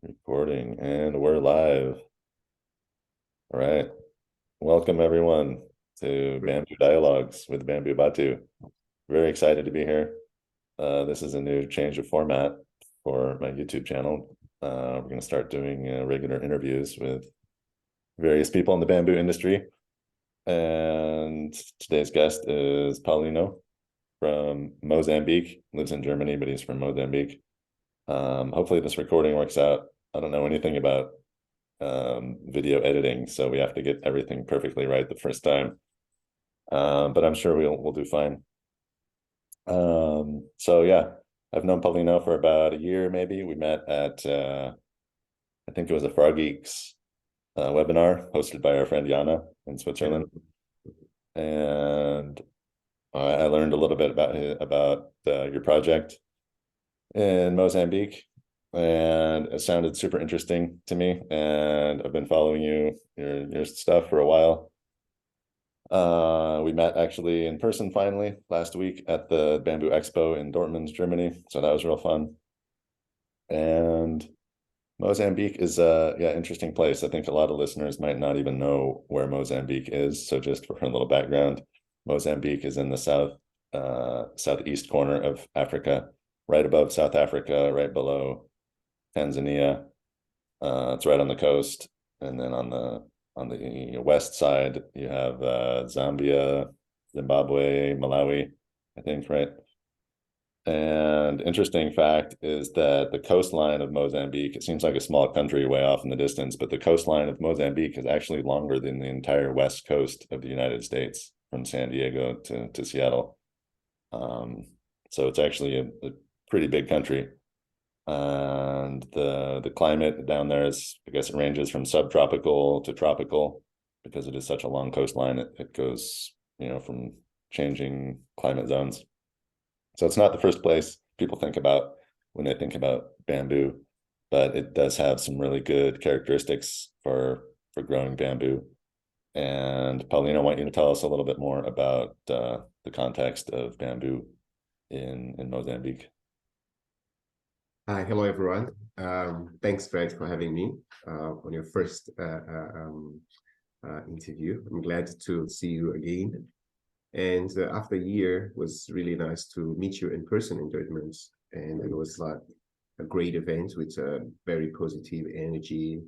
Recording and we're live. All right. Welcome everyone to Bamboo Dialogues with Bamboo Batu. Very excited to be here. This is a new change of format for my YouTube channel. We're going to start doing regular interviews with various people in the bamboo industry. And today's guest is Paulino from Mozambique. Lives in Germany, but he's from Mozambique. Hopefully this recording works out. I don't know anything about video editing, so we have to get everything perfectly right the first time. But I'm sure we'll do fine. So yeah, I've known Paulino for about a year, maybe. We met at I think it was a Frog Geeks webinar hosted by our friend Jana in Switzerland, and I learned a little bit about your project in Mozambique, and it sounded super interesting to me. And I've been following your stuff for a while. We met actually in person finally last week at the Bamboo Expo in Dortmund, Germany. So that was real fun. And Mozambique is a interesting place. I think a lot of listeners might not even know where Mozambique is. So just for a little background, Mozambique is in the southeast corner of Africa, right above South Africa, right below Tanzania. It's right on the coast, and then on the west side you have Zambia, Zimbabwe, Malawi, I think, right? And interesting fact is that the coastline of Mozambique, it seems like a small country way off in the distance, but the coastline of Mozambique is actually longer than the entire west coast of the United States, from San Diego to Seattle. So it's actually a pretty big country. And the climate down there is, I guess it ranges from subtropical to tropical, because it is such a long coastline. It goes, from changing climate zones. So it's not the first place people think about when they think about bamboo, but it does have some really good characteristics for growing bamboo. And Paulina, I want you to tell us a little bit more about the context of bamboo in Mozambique. Hi, hello everyone. Thanks, Fred, for having me on your first interview. I'm glad to see you again. And after a year, it was really nice to meet you in person in Dortmund. And it was like a great event with very positive energy.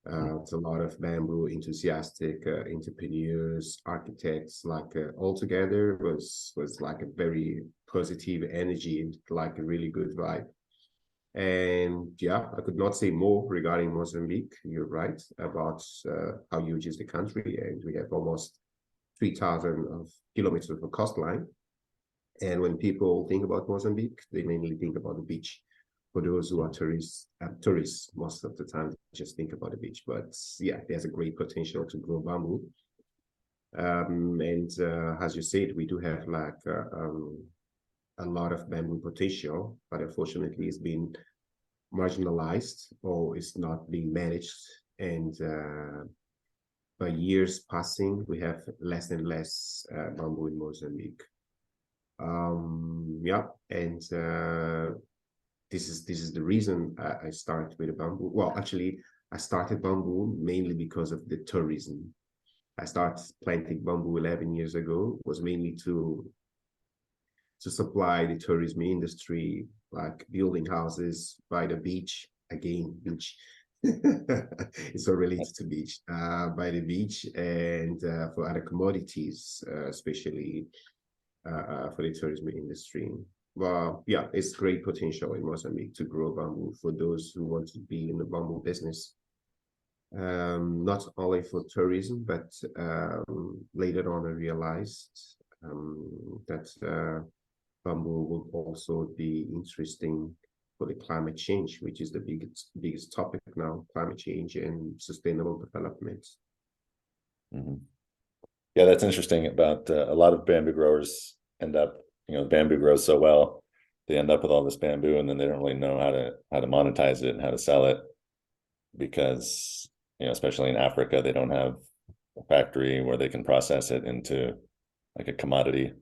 It's a lot of bamboo enthusiastic entrepreneurs, architects, like all together was like a very positive energy and like a really good vibe. And yeah, I could not say more regarding Mozambique. You're right about how huge is the country, and we have almost 3,000 of kilometers of coastline. And when people think about Mozambique, they mainly think about the beach. For those who are tourists most of the time just think about the beach. But yeah, there's a great potential to grow bamboo. And as you said, we do have like a lot of bamboo potential, but unfortunately it's been marginalized or it's not being managed. And by years passing, we have less and less bamboo in Mozambique. Yeah, and this is the reason I started with bamboo. Well, actually, I started bamboo mainly because of the tourism. I started planting bamboo 11 years ago, was mainly to supply the tourism industry, like building houses by the beach. Again, beach. It's all related to beach, by the beach, and for other commodities, especially for the tourism industry. Well, yeah, it's great potential in Mozambique to grow bamboo for those who want to be in the bamboo business. Not only for tourism, but later on I realized that bamboo will also be interesting for the climate change, which is the biggest topic now, climate change and sustainable development. Mm-hmm. Yeah, that's interesting about a lot of bamboo growers end up, bamboo grows so well, they end up with all this bamboo, and then they don't really know how to monetize it and how to sell it, because, especially in Africa, they don't have a factory where they can process it into like a commodity.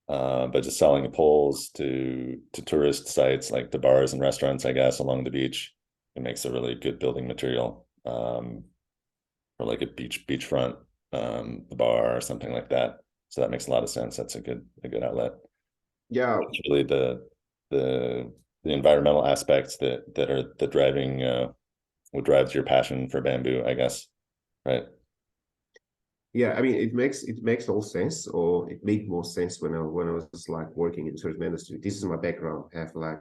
But just selling poles to tourist sites, like to bars and restaurants, I guess, along the beach, it makes a really good building material, for like a beachfront, the bar or something like that. So that makes a lot of sense. That's a good outlet. Yeah, It's really the the environmental aspects that are the driving, what drives your passion for bamboo, I guess, right? yeah. I mean, it makes all sense, or it made more sense when I was like working in tourism industry. This is my background. I have like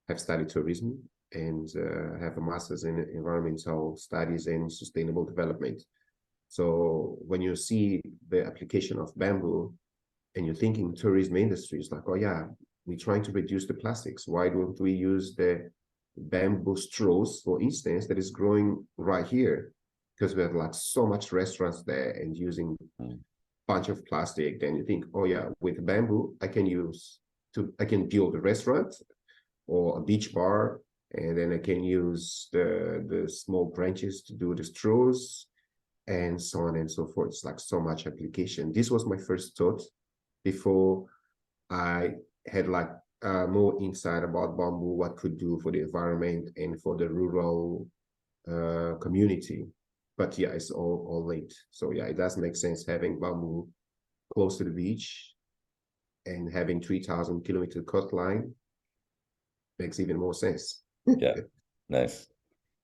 have studied tourism and have a master's in environmental studies and sustainable development. So when you see the application of bamboo and you're thinking tourism industry, it's like, oh yeah, we're trying to reduce the plastics. Why don't we use the bamboo straws, for instance, that is growing right here? Because we have like so much restaurants there and using Mm. bunch of plastic. Then you think, oh yeah, with bamboo, I can build a restaurant or a beach bar, and then I can use the small branches to do the straws and so on and so forth. It's like so much application. This was my first thought before I had like more insight about bamboo, what could do for the environment and for the rural community. But yeah, it's all linked. So yeah, it does make sense having bamboo close to the beach and having 3,000 kilometer coastline makes even more sense. Yeah, nice.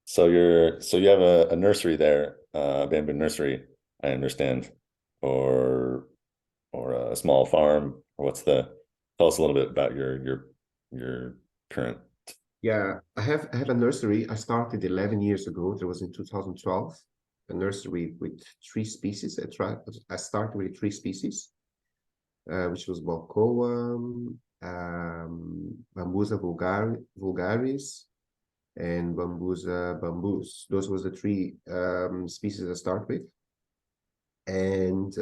So you have a nursery there, bamboo nursery, I understand, or a small farm, or what's the, tell us a little bit about your current. Yeah, I have a nursery. I started 11 years ago. That was in 2012. A nursery with three species. I started with three species, which was Balcoa, Bambusa vulgaris, and Bambusa bambus. Those was the three species I start with. And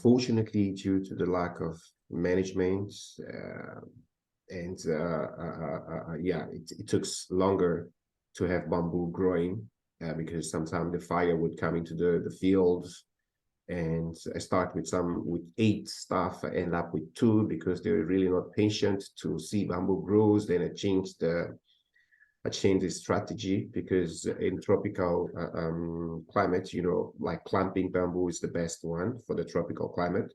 fortunately, due to the lack of management, and yeah, it took longer to have bamboo growing because sometimes the fire would come into the fields. And I start with 8 staff. I end up with 2 because they're really not patient to see bamboo grows. Then I changed the strategy because in tropical climate, like clamping bamboo is the best one for the tropical climate,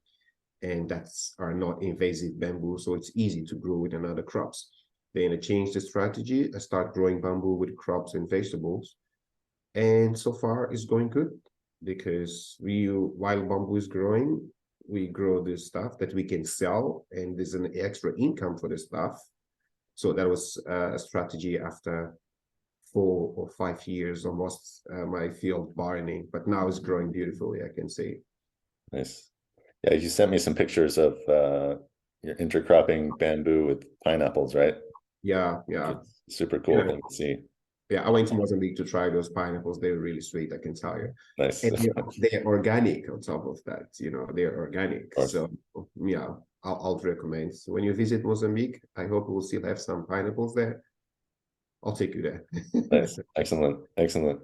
and that's are not invasive bamboo, so it's easy to grow with another crops. Then I changed the strategy. I start growing bamboo with crops and vegetables, and so far it's going good because while bamboo is growing, we grow this stuff that we can sell, and there's an extra income for the stuff. So that was a strategy after 4 or 5 years almost my field barrening, but now it's growing beautifully, I can say. Nice. Yeah, you sent me some pictures of your intercropping bamboo with pineapples, right? Yeah, Like yeah. it's a super You cool know, thing to see. yeah, I went to Mozambique to try those pineapples. They were really sweet, I can tell you. Nice. And Of they're organic on top of that, they're organic. course. So yeah, I'll recommend. So when you visit Mozambique, I hope we'll still have some pineapples there. I'll take you there. Nice. Excellent. Excellent.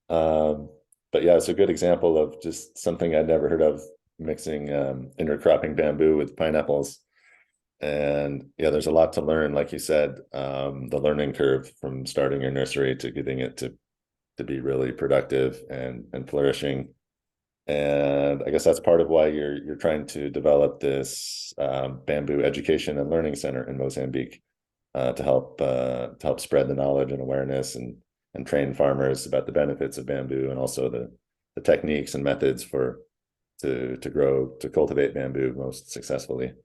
But yeah, it's a good example of just something I'd never heard of, mixing intercropping bamboo with pineapples. And yeah, there's a lot to learn, like you said, the learning curve from starting your nursery to getting it to be really productive and flourishing. And I guess that's part of why you're trying to develop this bamboo education and learning center in Mozambique, to help spread the knowledge and awareness and train farmers about the benefits of bamboo, and also the techniques and methods for to cultivate bamboo most successfully.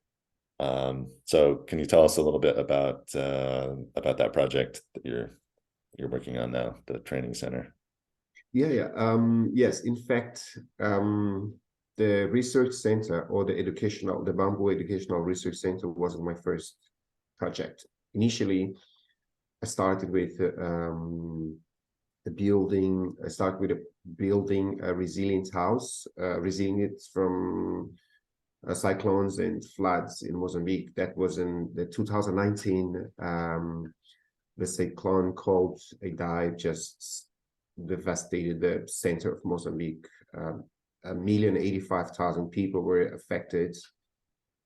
So can you tell us a little bit about that project that you're working on now, the training center? Yeah, yeah. Yes, in fact, the research center or the Bamboo Educational Research Center wasn't my first project. Initially, I started with I started with building a resilient house, resilient from cyclones and floods in Mozambique. That was in the 2019. The cyclone called Idai just devastated the center of Mozambique. 1,085,000 people were affected,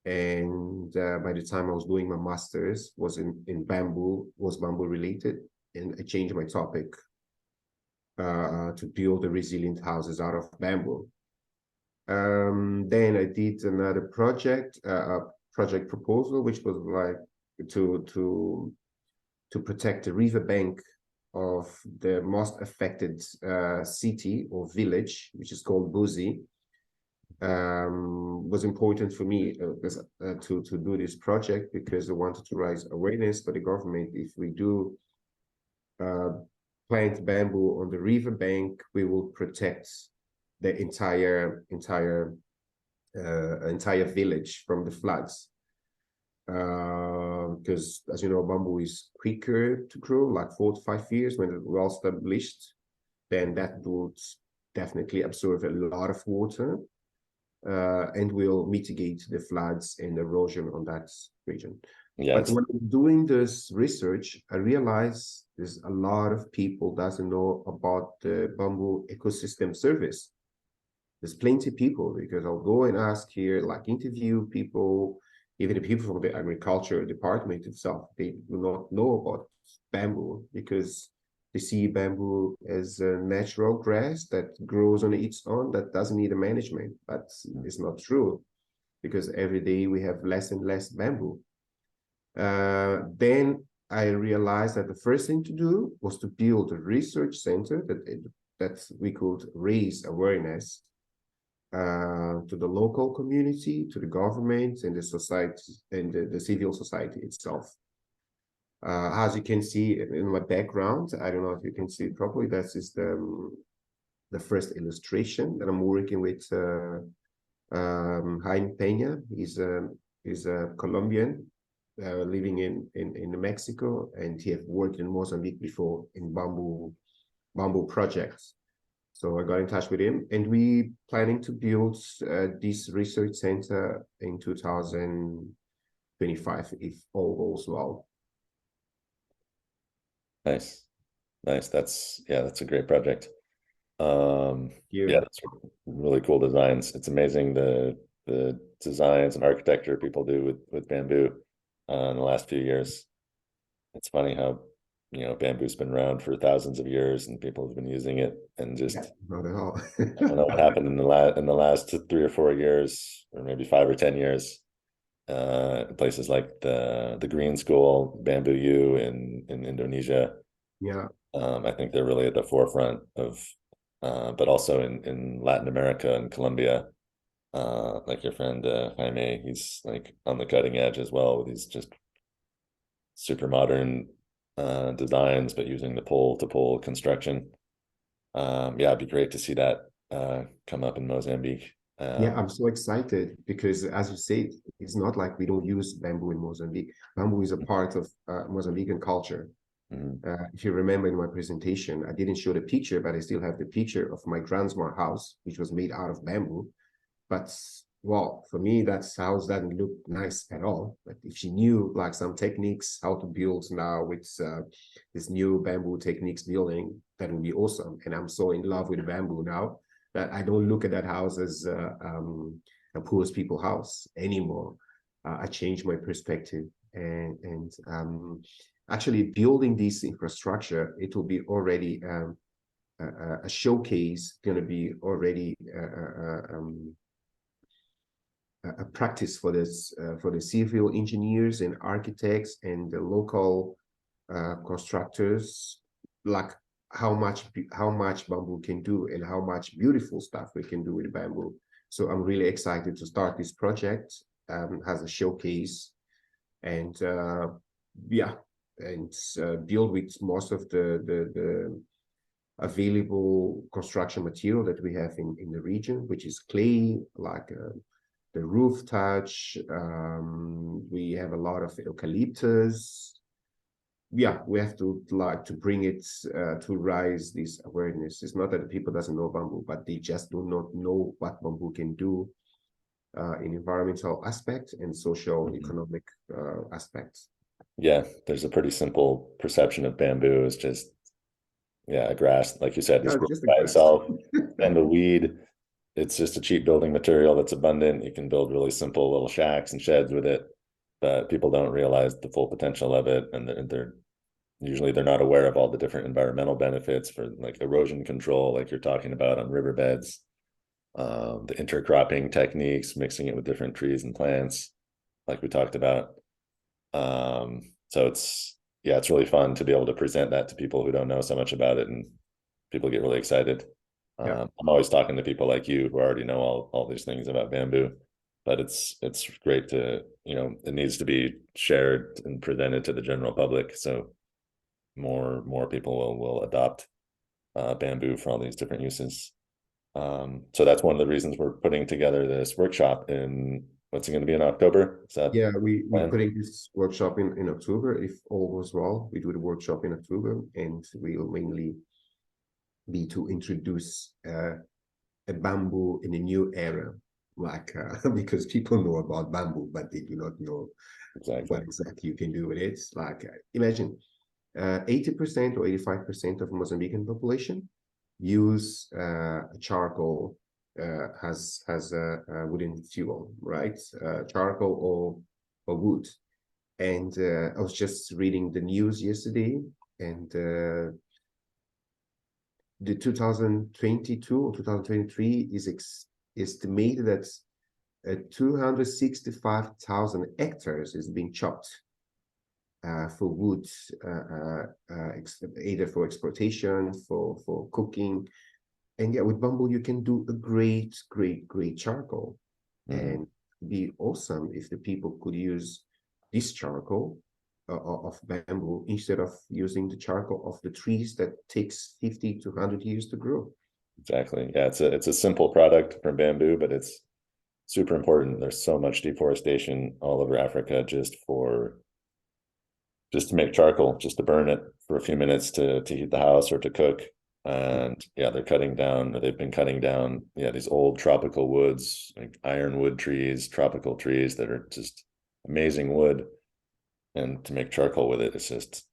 And by the time I was doing my master's, was in bamboo, was bamboo related, and I changed my topic to build the resilient houses out of bamboo. Then I did another project, a project proposal, which was like to protect the riverbank of the most affected city or village, which is called Buzi. Was important for me to do this project because I wanted to raise awareness for the government. If we do uh, plant bamboo on the riverbank, we will protect the entire village from the floods. Because as you know, bamboo is quicker to grow, like 4 to 5 years when it's well established. Then that would definitely absorb a lot of water and will mitigate the floods and erosion on that region. Yeah, But when I'm doing this research, I realize there's a lot of people doesn't know about the bamboo ecosystem service. There's plenty of people because I'll go and ask here, like interview people, even the people from the agriculture department itself, they do not know about bamboo because they see bamboo as a natural grass that grows on its own, that doesn't need a management. But it's not true because every day we have less and less bamboo. Then I realized that the first thing to do was to build a research center that we could raise awareness to the local community, to the government, and the society, and the civil society itself. As you can see in my background, I don't know if you can see it properly. That is the first illustration that I'm working with Jaime Peña. He's a Colombian living in Mexico, and he have worked in Mozambique before in bamboo projects. So I got in touch with him, and we planning to build this research center in 2025 if all goes well. nice, nice. That's a great project. Yeah, that's really cool designs. It's amazing the designs and architecture people do with bamboo in the last few years. It's funny how bamboo's been around for thousands of years and people have been using it, and just Not at all. I don't know what happened in the last 3 or 4 years, or maybe 5 or 10 years. Places like the Green School, Bamboo U in Indonesia. Yeah, I think they're really at the forefront of, but also in Latin America and Colombia. Like your friend Jaime, he's like on the cutting edge as well with these just super modern designs, but using the pole to pole construction. Yeah, it'd be great to see that come up in Mozambique. yeah, I'm so excited because, as you said, it's not like we don't use bamboo in Mozambique. Bamboo is a part of Mozambican culture. Mhm. If you remember in my presentation, I didn't show the picture, but I still have the picture of my grandma's house, which was made out of bamboo. But well, for me, that house doesn't look nice at all. But if she knew like some techniques, how to build now with this new bamboo techniques building, that would be awesome. And I'm so in love with bamboo now that I don't look at that house as a poor people house anymore. I changed my perspective, and actually building this infrastructure, it will be already a showcase, going to be already a practice for the civil engineers and architects and the local constructors, like how much bamboo can do and how much beautiful stuff we can do with bamboo. So I'm really excited to start this project as a showcase, and yeah, and build with most of the available construction material that we have in the region, which is clay, like the roof touch. We have a lot of eucalyptus. Yeah, we have to like to bring it to raise this awareness. It's not that the people doesn't know bamboo, but they just do not know what bamboo can do in environmental aspect and social economic aspects. Yeah, there's a pretty simple perception of bamboo as just, yeah, a grass, like you said, Yeah, just grows just a by grass. itself, and a weed. it's just a cheap building material that's abundant. You can build really simple little shacks and sheds with it, but people don't realize the full potential of it, and they're not aware of all the different environmental benefits for like erosion control, like you're talking about on riverbeds, the intercropping techniques, mixing it with different trees and plants, like we talked about. So it's really fun to be able to present that to people who don't know so much about it, and people get really excited. Yeah. I'm always talking to people like you who already know all these things about bamboo, but it's great to, it needs to be shared and presented to the general public, so more people will adopt bamboo for all these different uses. So that's one of the reasons we're putting together this workshop in, what's it going to be, in October? Is that Yeah, we're plan? putting this workshop in October. If all goes well, we do the workshop in October, and we'll mainly be to introduce a bamboo in a new era, like because people know about bamboo, but they do not know Exactly. what exactly you can do with it. Like imagine 80% or 85% of Mozambican population use charcoal has a wooden fuel, right? Charcoal or wood. And I was just reading the news yesterday, and the 2022 or 2023 is estimated that 265,000 hectares is being chopped for wood, either for exportation, for cooking. And yeah, with bamboo, you can do a great charcoal. Mm-hmm. And it'd be awesome if the people could use this charcoal of bamboo instead of using the charcoal of the trees that takes 50 to 100 years to grow. Exactly. Yeah, it's a simple product from bamboo, but it's super important. There's so much deforestation all over Africa just to make charcoal, just to burn it for a few minutes to heat the house or to cook. And yeah, they've been cutting down, yeah, these old tropical woods, like ironwood trees, tropical trees that are just amazing wood. And to make charcoal with it, it's just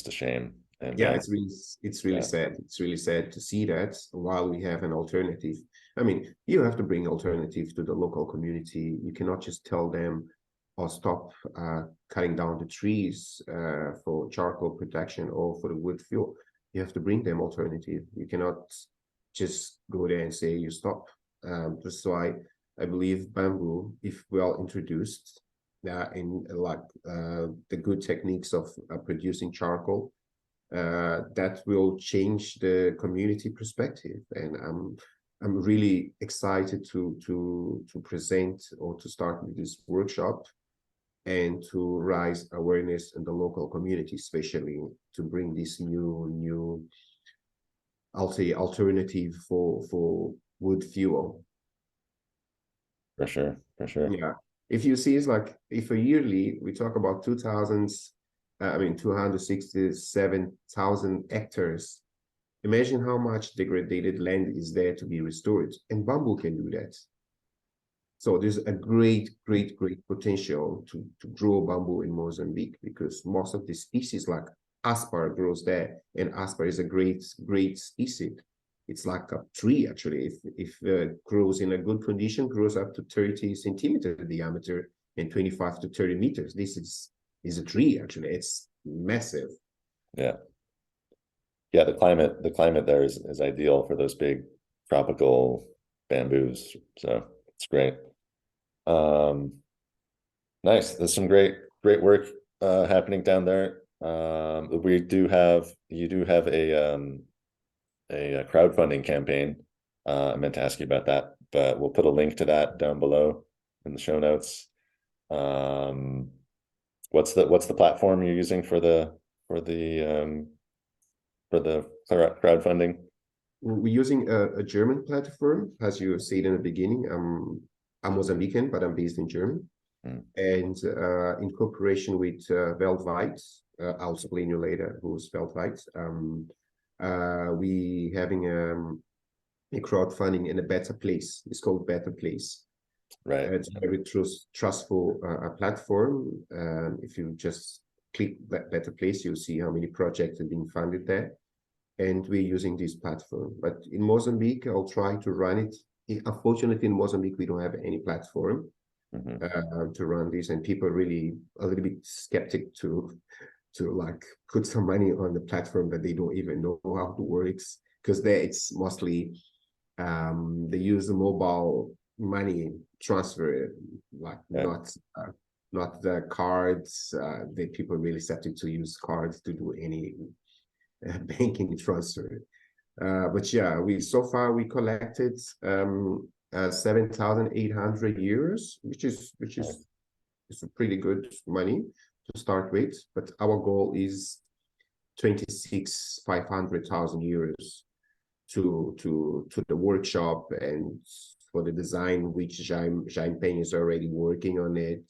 a shame. And Yeah, bamboo, it's really yeah, sad. It's really sad to see that while we have an alternative. I mean, you have to bring alternative to the local community. You cannot just tell them or stop cutting down the trees for charcoal protection or for the wood fuel. You have to bring them alternative. You cannot just go there and say you stop. That's why I believe bamboo, if well introduced in like the good techniques of producing charcoal, that will change the community perspective. And I'm really excited to present or to start with this workshop and to raise awareness in the local community, especially to bring this new I'll say alternative for wood fuel. for sure, for sure. Yeah. If you see, it's like if a yearly we talk about 267,000 hectares. Imagine how much degraded land is there to be restored, and bamboo can do that. So there's a great potential to grow bamboo in Mozambique because most of the species like aspar grows there, and aspar is a great species. It's like a tree actually. If grows in a good condition, grows up to 30 centimeter diameter and 25 to 30 meters. This is a tree actually. It's massive. Yeah. Yeah, the climate there is ideal for those big tropical bamboos. So it's great. Um, nice. There's some great work happening down there. You do have a crowdfunding campaign. I meant to ask you about that, but we'll put a link to that down below in the show notes. Um, what's the platform you're using for the crowdfunding? We're using a German platform, as you said in the beginning. I'm Mozambican, but I'm based in Germany. Hmm. And in cooperation with Weltweit, I'll explain you later who's Weltweit. We having a crowdfunding in a better place. It's called Better Place. Right. It's a very trustful platform. If you just click that Better Place, you'll see how many projects are being funded there. And we're using this platform. But in Mozambique, I'll try to run it Unfortunately, in Mozambique, we don't have any platform Hmm. to run this, and people are really a little bit skeptic to like put some money on the platform that they don't even know how it works, because there it's mostly they use the mobile money transfer, like Okay. not the cards. The people are really skeptic to use cards to do any banking transfer. But yeah, we so far we collected 7,800 euros, which is a pretty good money to start with. But our goal is 500,000 euros to the workshop and for the design, which Jaime Payne is already working on it.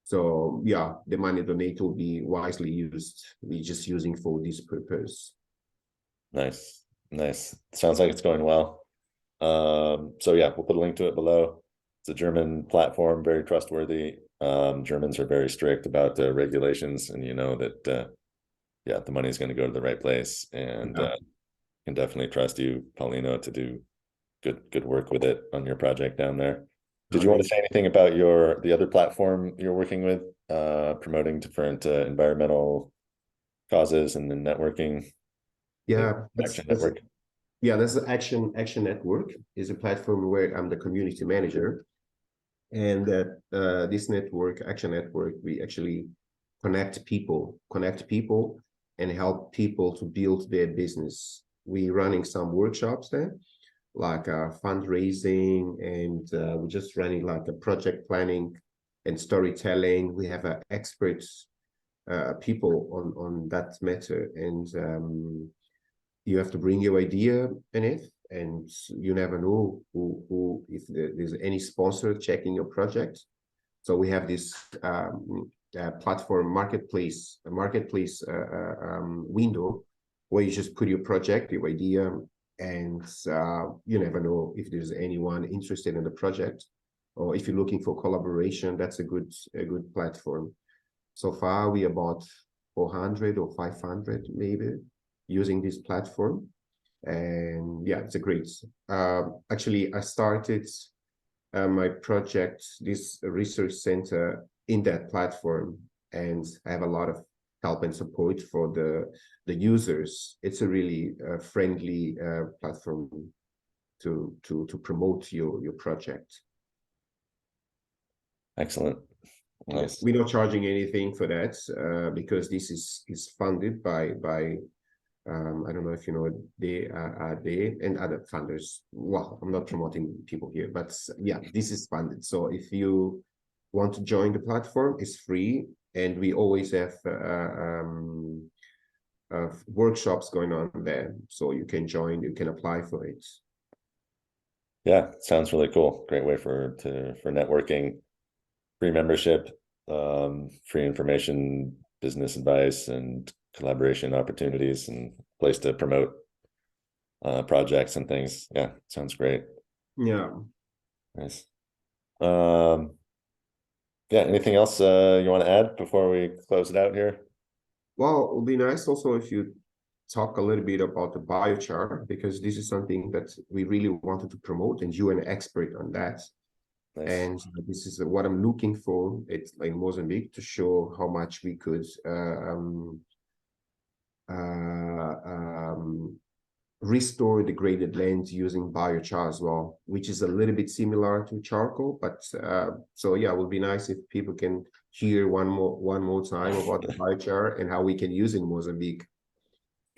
So yeah, the money donated will be wisely used. We're just using for this purpose. Nice, nice. Sounds like it's going well. So yeah, we'll put a link to it below. It's a German platform, very trustworthy. Germans are very strict about the regulations, and you know that yeah, the money is going to go to the right place, and Yeah, can definitely trust you, Paulino, to do good work with it on your project down there. Did you want to amazing. say anything about the other platform you're working with, promoting different environmental causes and the networking, the Yeah, Action Network? that's the Action Network is a platform where I'm the community manager, and that this network, Action Network, we actually connect people, and help people to build their business. We running some workshops there, like fundraising, and we're just running like a project planning and storytelling. We have experts people on that matter, and you have to bring your idea in it, and you never know who if there's any sponsor checking your project. So we have this platform marketplace, a marketplace window where you just put your project, your idea, and you never know if there's anyone interested in the project, or if you're looking for collaboration. That's a good platform. So far, we about 400 or 500 maybe using this platform. And yeah, it's a great. Actually, I started my project, this research center, in that platform, and I have a lot of help and support for the users. It's a really friendly platform to promote your project. Excellent. Yeah, Nice. we're not charging anything for that because this is funded by I don't know if you know they and other funders. Well, I'm not promoting people here, but yeah, this is funded. So if you want to join the platform, it's free, and we always have workshops going on there. So you can join, you can apply for it. Yeah, sounds really cool. Great way for networking, free membership, free information, business advice, and collaboration opportunities, and place to promote projects and things. Yeah, sounds great. Yeah. Nice. Um, yeah, anything else you want to add before we close it out here? Well, it would be nice also if you talk a little bit about the biochar, because this is something that we really wanted to promote, and you're an expert on that. Nice. And this is what I'm looking for. It's like Mozambique to show how much we could uh, um, restore degraded land using biochar as well, which is a little bit similar to charcoal. But so yeah, it would be nice if people can hear one more time about the biochar and how we can use it in Mozambique.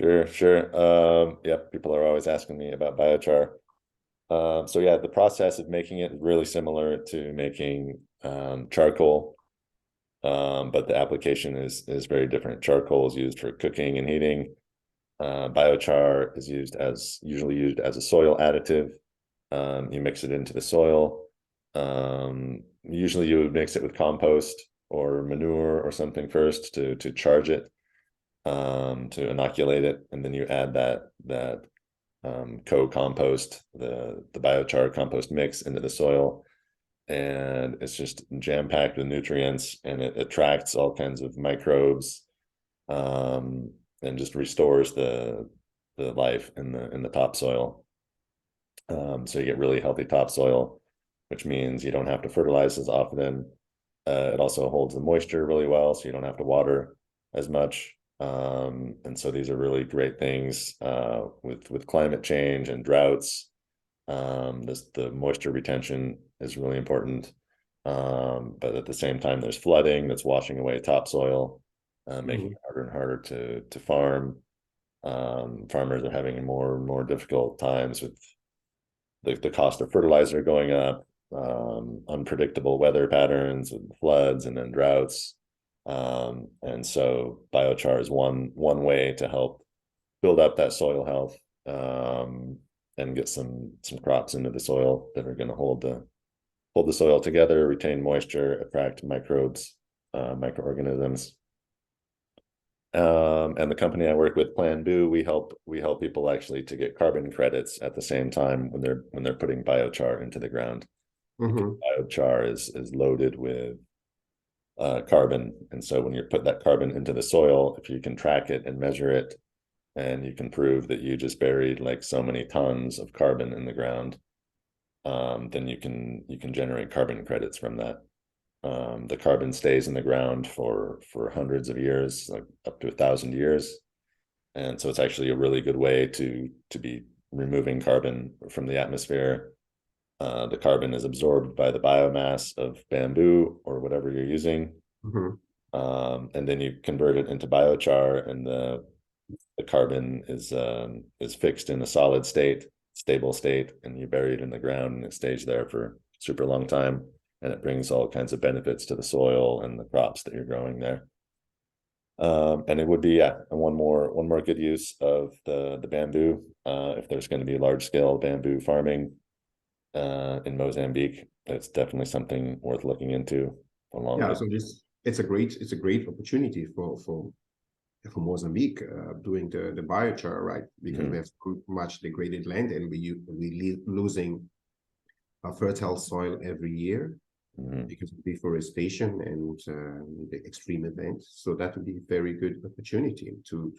Sure, sure. Yeah, people are always asking me about biochar. So yeah, the process of making it is really similar to making charcoal, but the application is very different. Charcoal is used for cooking and heating. Biochar is usually used as a soil additive. You mix it into the soil. Usually you would mix it with compost or manure or something first to charge it, to inoculate it, and then you add that co-compost, the biochar compost mix into the soil, and it's just jam-packed with nutrients, and it attracts all kinds of microbes, and just restores the life in the topsoil. So you get really healthy topsoil, which means you don't have to fertilize as often. It also holds the moisture really well, so you don't have to water as much. And so these are really great things with climate change and droughts. The moisture retention is really important. But at the same time, there's flooding that's washing away topsoil, making Mhm. it harder and harder to farm. Farmers are having more and more difficult times with the cost of fertilizer going up, unpredictable weather patterns and floods and then droughts. And so biochar is one way to help build up that soil health, and get some crops into the soil that are going to hold the soil together, retain moisture, attract microbes, microorganisms. And the company I work with, Plan Boo, we help people actually to get carbon credits at the same time when they're putting biochar into the ground, because Mhm. biochar is loaded with carbon, and so when you put that carbon into the soil, if you can track it and measure it, and you can prove that you just buried like so many tons of carbon in the ground, then you can generate carbon credits from that. The carbon stays in the ground for hundreds of years, like up to 1,000 years. And so it's actually a really good way to be removing carbon from the atmosphere. The carbon is absorbed by the biomass of bamboo or whatever you're using, Mhm. and then you convert it into biochar, and the carbon is fixed in a solid state, stable state, and you bury it in the ground, and it stays there for super long time, and it brings all kinds of benefits to the soil and the crops that you're growing there. And it would be, yeah, one more good use of the bamboo. If there's going to be large scale bamboo farming in Mozambique, it's definitely something worth looking into along Yeah, with. so this it's a great opportunity for Mozambique doing the biochar, right? Because we Mhm, have too much degraded land and losing a fertile soil every year mhm. because of deforestation and the extreme events. So that would be a very good opportunity to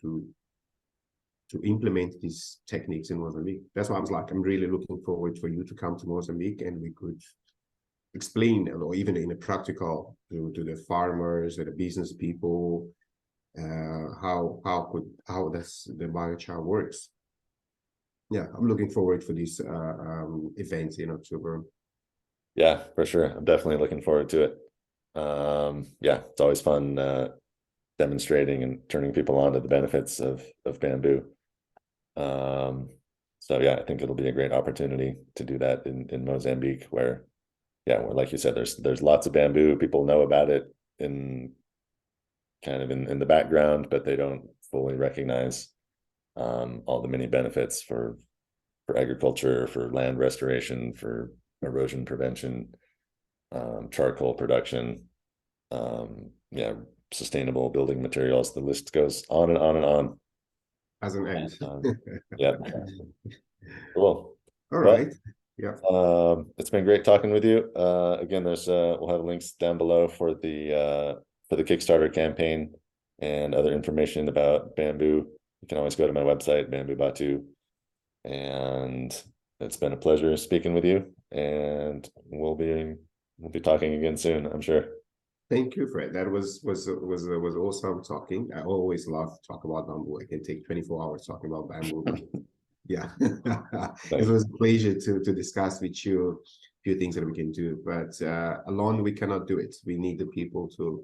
implement these techniques in Mozambique. That's why I was like, I'm really looking forward for you to come to Mozambique and we could explain, or even in a practical to the farmers and the business people, how this the biochar works. Yeah, I'm looking forward for these events in October. Yeah, for sure. I'm definitely looking forward to it. Yeah, it's always fun demonstrating and turning people on to the benefits of bamboo. Um, so yeah, I think it'll be a great opportunity to do that in Mozambique, where yeah, where like you said, there's lots of bamboo. People know about it in kind of in the background, but they don't fully recognize all the many benefits for agriculture, for land restoration, for erosion prevention, charcoal production, yeah, sustainable building materials. The list goes on and on and on. As an end. Yeah, cool. All Well, right. Yeah. it's been great talking with you. Again, we'll have links down below for the Kickstarter campaign and other information about bamboo. You can always go to my website, Bamboo Batu, and it's been a pleasure speaking with you. And we'll be talking again soon, I'm sure. Thank you, Fred. That was awesome talking. I always love to talk about bamboo. I can take 24 hours talking about bamboo, but yeah, it Thanks. was a pleasure to discuss with you a few things that we can do. But alone we cannot do it. We need the people to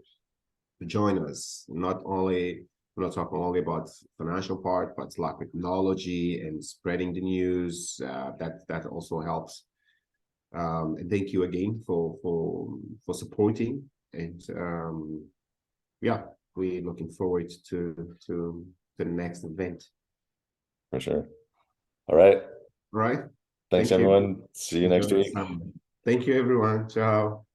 join us. Not only we're not talking only about financial part, but like technology and spreading the news. That also helps. And thank you again for supporting. And yeah, we're looking forward to the next event. For sure. All right. All right. Thanks, Thank you. everyone. See you Enjoy next the week. summer. Thank you, everyone. Ciao.